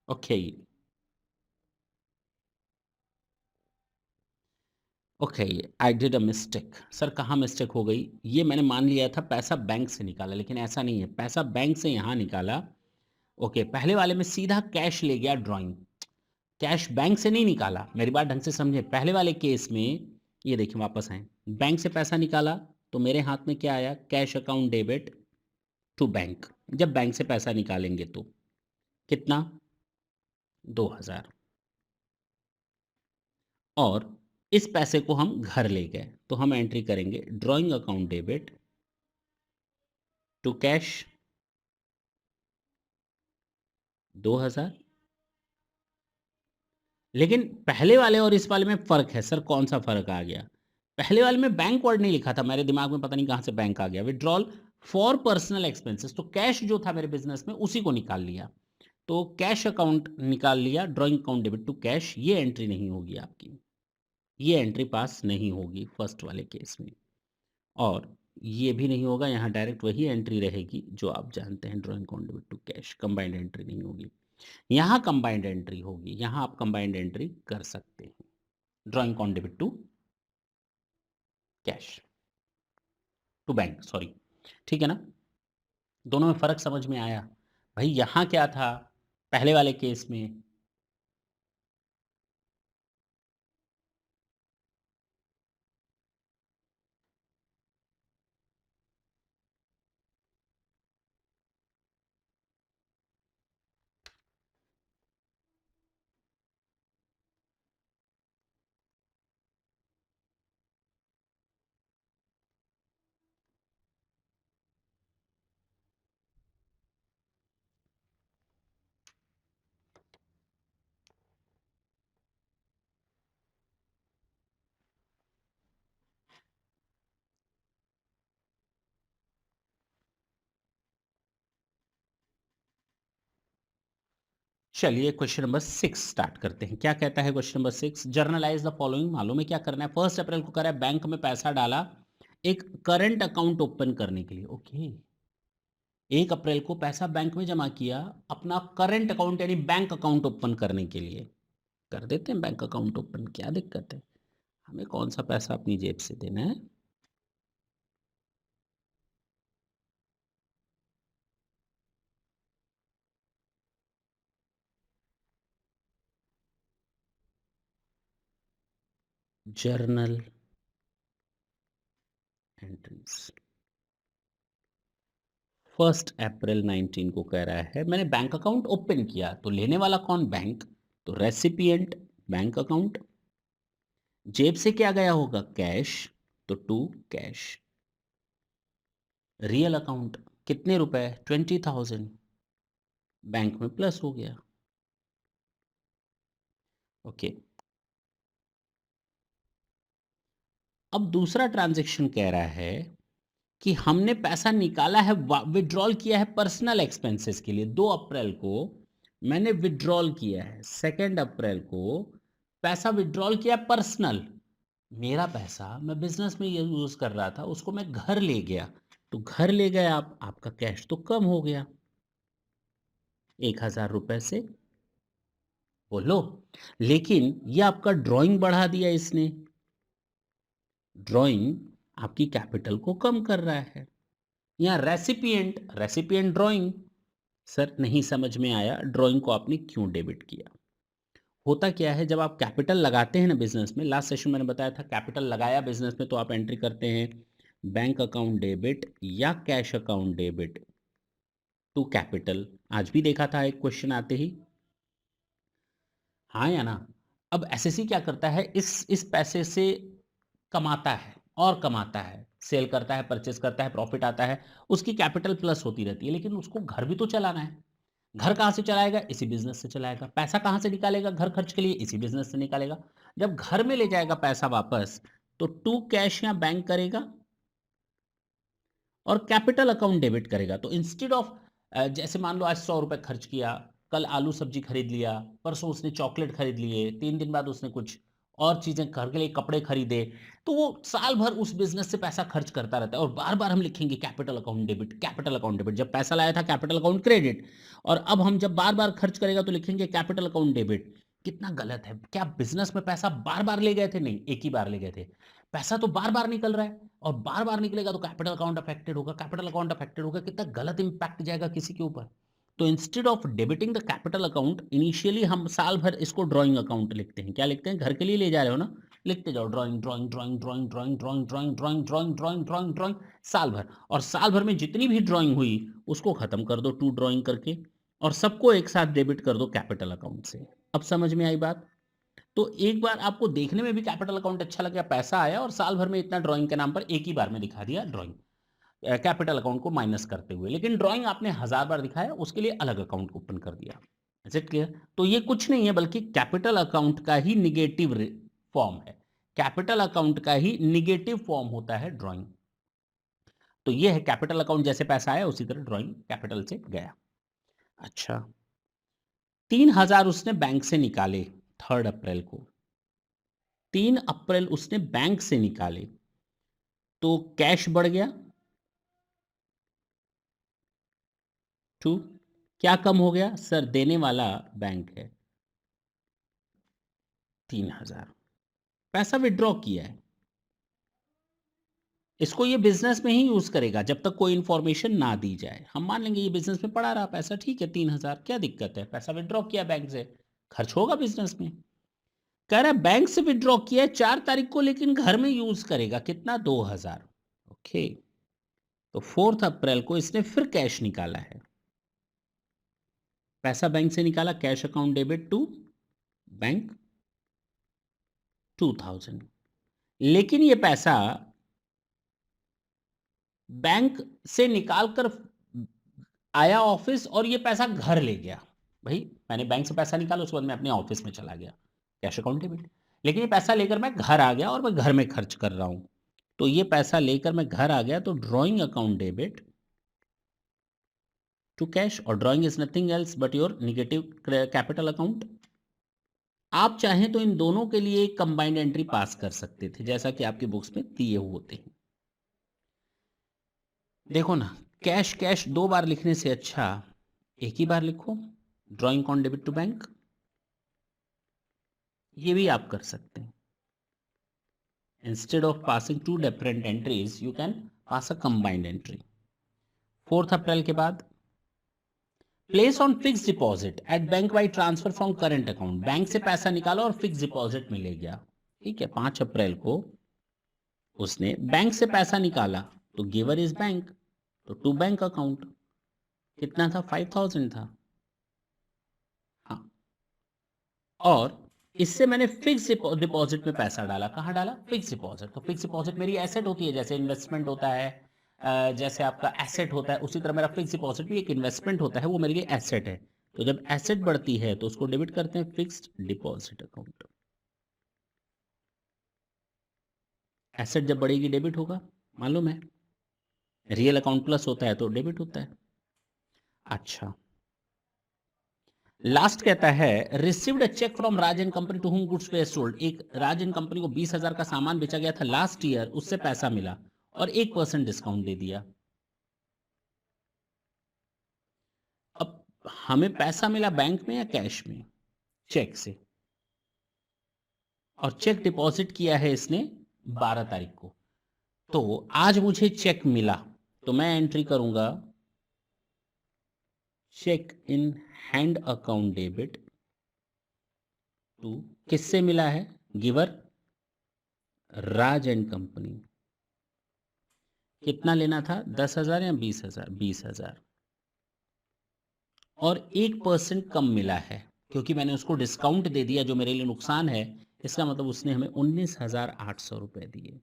Okay, okay, I did a mistake. Sir कहाँ मिस्टेक हो गई? ये मैंने मान लिया था पैसा बैंक से निकाला, लेकिन ऐसा नहीं है। पैसा बैंक से यहाँ निकाला। ओके, पहले वाले में सीधा कैश ले गया ड्राइंग। कैश बैंक से नहीं निकाला, मेरी बात ढंग से समझे। पहले वाले केस में ये देखिए वापस आए, बैंक से पैसा निकाला तो मेरे हाथ में क्या आया? Cash account debit to bank. जब बैंक से पैसा निकालेंगे तो कितना? 2000। और इस पैसे को हम घर ले गए तो हम एंट्री करेंगे drawing account debit to cash 2000। लेकिन पहले वाले और इस वाले में फ़र्क है। सर कौन सा फ़र्क आ गया? पहले वाले में बैंक वर्ड नहीं लिखा था, मेरे दिमाग में पता नहीं कहाँ से बैंक आ गया। विड्रॉल फॉर पर्सनल एक्सपेंसेस, तो कैश जो था मेरे बिजनेस में उसी को निकाल लिया। तो कैश अकाउंट निकाल लिया, drawing account debit to cash, ये एंट्री नहीं होगी आपकी। ये एंट्री पास नहीं होगी फर्स्ट वाले केस में। और ये भी नहीं होगा, यहाँ डायरेक्ट वही एंट्री रहेगी जो आप जानते हैं, drawing account debit to cash. Combined entry नहीं होगी, यहाँ कंबाइंड एंट्री होगी। यहाँ आप कंबाइंड एंट्री कर सकते हैं, drawing account debit to cash, to bank, sorry. ठीक है ना? दोनों में फ़र्क समझ में आया? भाई यहाँ क्या था पहले वाले केस में? चलिए क्वेश्चन नंबर 6 स्टार्ट करते हैं। क्या कहता है question number 6? Generalized the following. मालूम है क्या करना है? 1 अप्रैल को करा है, बैंक में पैसा डाला एक करंट अकाउंट ओपन करने के लिए। ओके, 1 अप्रैल को पैसा बैंक में जमा किया अपना करंट अकाउंट यानी बैंक अकाउंट ओपन करने के लिए। कर देते हैं बैंक अकाउंट ओपन, क्या दिक्कत है? हमें कौन सा पैसा अपनी जेब से देना है? जर्नल एंट्रीज 1 अप्रैल 19 को कह रहा है मैंने बैंक अकाउंट ओपन किया, तो लेने वाला कौन? बैंक। तो रेसिपिएंट बैंक अकाउंट, जेब से क्या गया होगा? कैश, तो टू कैश। रियल अकाउंट कितने रुपए? 20,000, बैंक में प्लस हो गया। ओके, अब दूसरा ट्रांजैक्शन कह रहा है कि हमने पैसा निकाला है, विड्रॉल किया है पर्सनल एक्सपेंसेस के लिए। 2 अप्रैल को मैंने विड्रॉल किया है, 2 अप्रैल को पैसा विड्रॉल किया पर्सनल। मेरा पैसा मैं बिजनेस में यूज कर रहा था, उसको मैं घर ले गया, तो घर ले गए आप, आपका कैश तो कम हो गया 1,000 रुपए से। बोलो, लेकिन ये आपका ड्राइंग बढ़ा दिया इसने। ड्राइंग आपकी कैपिटल को कम कर रहा है। यहाँ रेसिपिएंट, रेसिपिएंट ड्राइंग। सर नहीं समझ में आया, ड्राइंग को आपने क्यों डेबिट किया? होता क्या है, जब आप कैपिटल लगाते हैं ना बिजनेस में, लास्ट सेशन मैंने बताया था, कैपिटल लगाया बिजनेस में तो आप एंट्री करते हैं बैंक अकाउंट डेबिट या cash account debit to capital. आज भी देखा था एक क्वेश्चन आते ही, हाँ या ना? अब एसएससी क्या करता है, इस पैसे से कमाता है और कमाता है, सेल करता है, परचेस करता है, प्रॉफिट आता है, उसकी कैपिटल प्लस होती रहती है, लेकिन उसको घर भी तो चलाना है। घर कहाँ से चलाएगा? इसी बिज़नेस से चलाएगा। पैसा कहाँ से निकालेगा घर खर्च के लिए? इसी बिज़नेस से निकालेगा। जब घर में ले जाएगा पैसा वापस, तो टू कैश या बैंक करेगा और कैपिटल अकाउंट डेबिट करेगा। तो इंस्टेड ऑफ जैसे मान लो आज ₹100 खर्च किया, कल आलू सब्जी खरीद लिया, परसों उसने चॉकलेट खरीद लिए, 3 दिन बाद उसने कुछ और चीज़ें घर के लिए कपड़े खरीदे, तो वो साल भर उस बिज़नेस से पैसा खर्च करता रहता है और बार-बार हम लिखेंगे capital account debit, capital account debit. जब पैसा लाया था कैपिटल अकाउंट क्रेडिट और अब हम जब बार-बार खर्च करेगा तो लिखेंगे कैपिटल अकाउंट डेबिट। कितना गलत है। क्या बिज़नेस में पैसा बार-बार ले गए थे? नहीं, एक ही बार ले गए थे। पैसा तो बार-बार निकल रहा है और बार-बार निकलेगा तो कैपिटल अकाउंट अफेक्टेड होगा, कैपिटल अकाउंट अफेक्टेड होगा, कितना गलत इम्पैक्ट जाएगा किसी के ऊपर। तो instead of debiting the capital account initially हम साल भर इसको ड्राइंग अकाउंट लिखते हैं। क्या लिखते हैं? घर के लिए ले जा रहे हो ना, लिखते जाओ drawing, drawing, drawing, drawing, drawing, drawing, drawing, drawing, drawing, drawing, drawing, drawing साल भर। और साल भर में जितनी भी ड्राइंग हुई उसको खत्म कर दो टू ड्राइंग करके और सबको एक साथ डेबिट कर दो कैपिटल अकाउंट से। अब समझ में आई बात? तो एक बार आपको देखने में भी कैपिटल अकाउंट अच्छा लग गया, पैसा आया और साल भर में इतना ड्राइंग के नाम पर एक ही बार में दिखा दिया ड्राइंग, कैपिटल अकाउंट को माइनस करते हुए। लेकिन ड्राइंग आपने 1000 बार दिखाया, उसके लिए अलग अकाउंट ओपन कर दिया। Is it clear? तो ये कुछ नहीं है बल्कि कैपिटल अकाउंट का ही निगेटिव फॉर्म है। कैपिटल अकाउंट का ही निगेटिव फॉर्म होता है ड्राइंग। तो ये है कैपिटल अकाउंट, जैसे पैसा आया उसी तरह ड्राइंग कैपिटल से गया। अच्छा, 3000 उसने बैंक से निकाले 3 अप्रैल को। 3 अप्रैल उसने बैंक से निकाले, तो कैश बढ़ गया 2। क्या कम हो गया? सर देने वाला बैंक है 3000, पैसा विड्रॉ किया है। इसको ये बिजनेस में ही यूज करेगा जब तक कोई इंफॉर्मेशन ना दी जाए। हम मान लेंगे ये बिजनेस में पड़ा रहा पैसा, ठीक है 3000, क्या दिक्कत है? पैसा विड्रॉ किया बैंक से, खर्च होगा बिजनेस में। कह रहा है बैंक से विड्रॉ किया है 4 तारीख को, लेकिन घर में यूज करेगा कितना? 2000। ओके, तो 4 अप्रैल को इसने फिर कैश निकाला है। पैसा बैंक से निकाला, cash account debit to bank 2000। लेकिन ये पैसा बैंक से निकाल कर आया ऑफिस और ये पैसा घर ले गया। भाई मैंने बैंक से पैसा निकाला, उसके बाद मैं अपने ऑफिस में चला गया, कैश अकाउंट डेबिट। लेकिन ये पैसा लेकर मैं घर आ गया और मैं घर में खर्च कर रहा हूं, तो ये पैसा लेकर मैं घर आ गया, तो drawing account debit to cash, और drawing is nothing else but your negative capital account. आप चाहें तो इन दोनों के लिए एक कंबाइंड एंट्री पास कर सकते थे, जैसा कि आपकी बुक्स में दिए हुए होते हैं। देखो ना, कैश कैश 2 बार लिखने से अच्छा एक ही बार लिखो, drawing account debit to bank. ये भी आप कर सकते हैं। Instead of passing two different entries you can pass a combined entry. 4 अप्रैल के बाद place on fix deposit at bank by transfer from current account. Bank से पैसा निकाला और फिक्स डिपॉजिट में ले गया। ठीक है, 5 अप्रैल को उसने बैंक से पैसा निकाला, तो गिवर इज बैंक, तो टू बैंक अकाउंट कितना था? 5000 था। हाँ, और इससे मैंने फिक्स डिपॉजिट में पैसा डाला। कहाँ डाला? Fix deposit. तो फिक्स डिपॉजिट मेरी एसेट होती है, जैसे इन्वेस्टमेंट होता है, जैसे आपका एसेट होता है, उसी तरह मेरा फिक्स डिपॉजिट भी एक इन्वेस्टमेंट होता है, वो मेरे लिए एसेट है। तो जब एसेट बढ़ती है तो उसको डेबिट करते हैं फिक्स्ड डिपॉजिट अकाउंट। एसेट जब बढ़ेगी डेबिट होगा, मालूम है। रियल अकाउंट प्लस होता है तो डेबिट होता है। अच्छा, लास्ट कहता है received a cheque from Raj and company to whom goods we sold. एक राज एंड कंपनी को 20,000 का सामान बेचा गया था लास्ट ईयर, उससे पैसा मिला और 1% डिस्काउंट दे दिया। अब हमें पैसा मिला बैंक में या कैश में? चेक से। और चेक डिपॉजिट किया है इसने 12 तारीख को, तो आज मुझे चेक मिला, तो मैं एंट्री करूंगा cheque in hand account debit to, किससे मिला है? Giver Raj and company. कितना लेना था? 10,000 या 20,000? 20,000। और 1% कम मिला है क्योंकि मैंने उसको डिस्काउंट दे दिया जो मेरे लिए नुकसान है। इसका मतलब उसने हमें 19,800 रुपए दिए।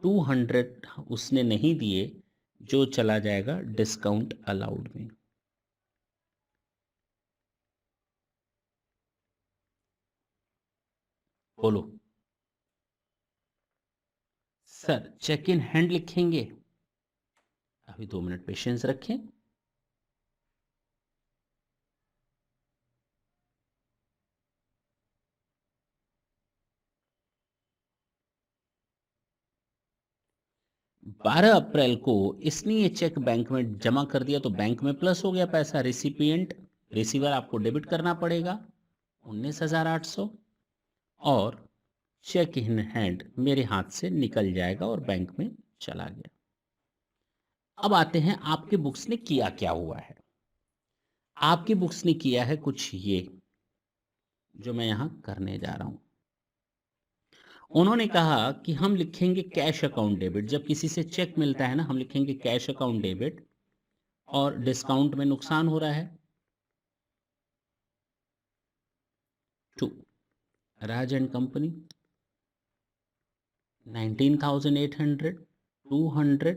200 उसने नहीं दिए, जो चला जाएगा डिस्काउंट अलाउड में। बोलो। सर चेक इन हैंड लिखेंगे। अभी 2 मिनट पेशेंस रखें। बारह अप्रैल को इसने ये चेक बैंक में जमा कर दिया तो बैंक में प्लस हो गया पैसा। रिसिपिएंट रिसीवर आपको डेबिट करना पड़ेगा 19,800 और चेक इन हैंड मेरे हाथ से निकल जाएगा और बैंक में चला गया। अब आते हैं आपके बुक्स ने किया क्या हुआ है। आपकी बुक्स ने किया है कुछ ये जो मैं यहां करने जा रहा हूं। उन्होंने कहा कि हम लिखेंगे कैश अकाउंट डेबिट। जब किसी से चेक मिलता है ना, हम लिखेंगे कैश अकाउंट डेबिट और डिस्काउंट में नुकसान हो रहा है टू राज एंड कंपनी 19,800 200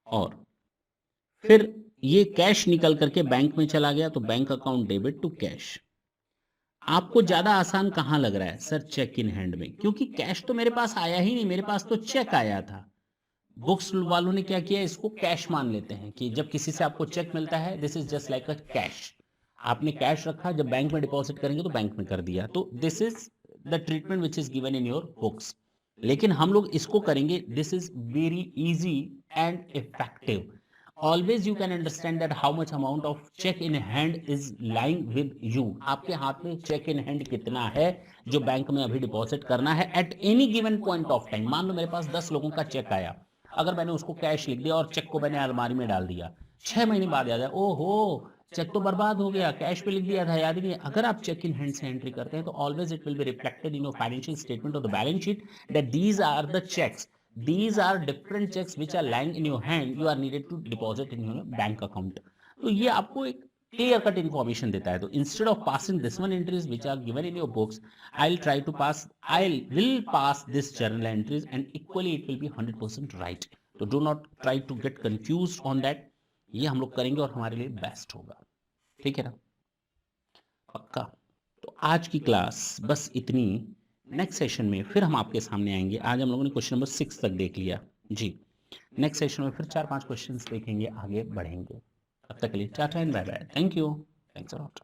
और फिर ये कैश निकल करके बैंक में चला गया तो bank account debit to cash. आपको ज्यादा आसान कहां लग रहा है? सर चेक इन हैंड में, क्योंकि कैश तो मेरे पास आया ही नहीं, मेरे पास तो चेक आया था। बुक्स वालों ने क्या किया, इसको कैश मान लेते हैं कि जब किसी से आपको चेक मिलता है this is just like a cash. आपने कैश रखा, जब बैंक में डिपॉजिट करेंगे तो बैंक में कर दिया, तो this is the treatment which is given in your books. लेकिन हम लोग इसको करेंगे, this is very easy and effective. Always you can understand that how much amount of cheque in hand is lying with you. आपके हाथ में check in hand कितना है जो बैंक में अभी डिपॉजिट करना है at any given point of time. मान लो मेरे पास 10 लोगों का चेक आया, अगर मैंने उसको कैश लिख दिया और चेक को मैंने अलमारी में डाल दिया, 6 महीने बाद याद है ओहो चेक तो बर्बाद हो गया, कैश पे लिख दिया था याद ही नहीं। अगर आप चेक इन हैंड से एंट्री करते हैं तो always it will be reflected in your financial statement of the balance sheet that these are the cheques, these are different checks which are lying in your hand, you are needed to deposit in your bank account। तो ये आपको एक clear cut information देता है। तो instead of passing this one entries which are given in your books, I try to pass, I will pass this journal entries and equally it will be 100% right. तो do not try to get confuse on that. ये हम लोग करेंगे और हमारे लिए best होगा, ठीक है ना? पक्का। तो आज की क्लास बस इतनी। नेक्स्ट सेशन में फिर हम आपके सामने आएंगे। आज हम लोगों ने क्वेश्चन नंबर 6 तक देख लिया जी। नेक्स्ट सेशन में फिर 4-5 क्वेश्चंस देखेंगे, आगे बढ़ेंगे। तब तक के लिए tata and bye bye. Thank you, thanks a lot.